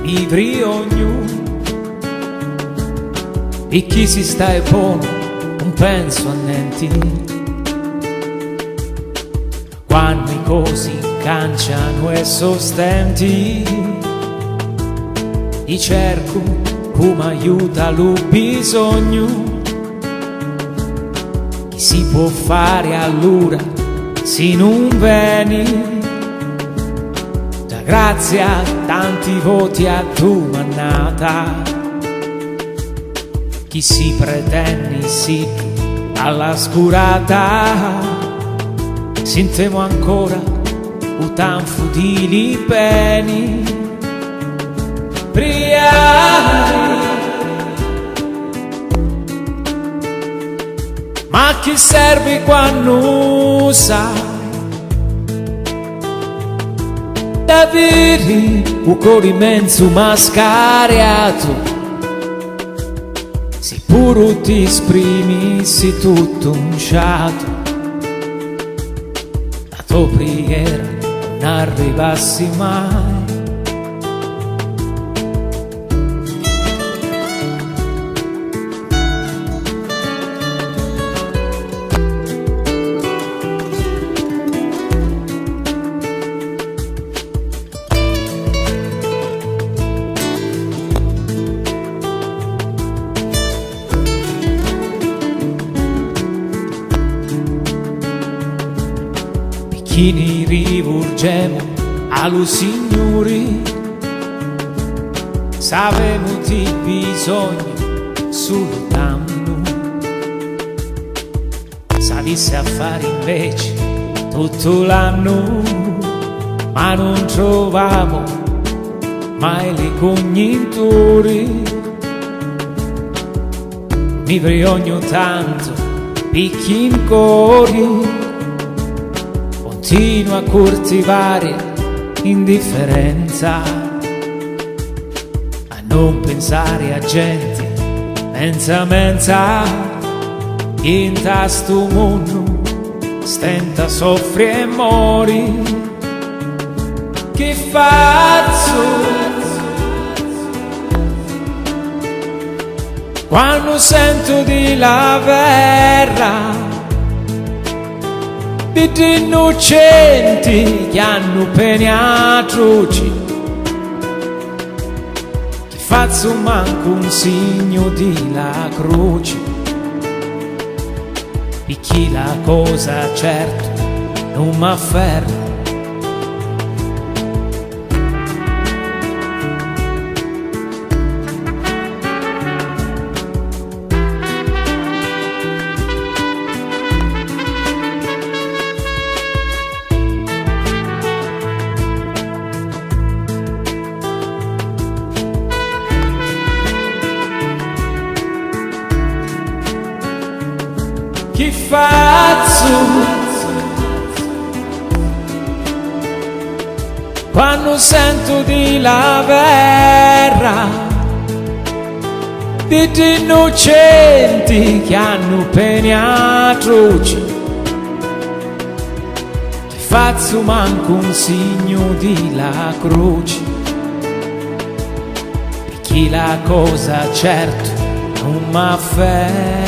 vivri ognuno, e chi si sta e pone un penso a niente. Quando i cosi canciano e sostenti, i cerco come aiuta lo bisogno. Chi si può fare allora se non vieni? Da grazie a tanti voti a tu mannata. Chi si pretende sì alla scurata, sentiamo ancora un tanfo di libeni. Ma chi serve quando sai d'avere un cuore immenso mascariato? Se pure ti esprimissi tutto un sciato, la tua preghiera non arrivassi mai. Chi ne rivolgiamo allo Signore, sapemo di bisogno solo tanto. Salisse a fare invece tutto l'anno, ma non troviamo mai le congiunture. Mi vergogno tanto, picchi in cori, continuo a coltivare indifferenza, a non pensare a gente mensa in sto mondo stenta, soffri e mori. Che faccio quando sento di la verra di innocenti che hanno pene atroci? Che faccio manco un segno di la croce, e chi la cosa certo non m'afferra. Che faccio quando sento di la verra di innocenti che hanno pene atroci? Che faccio manco un segno di la croce, e chi la cosa certo non m'afferra.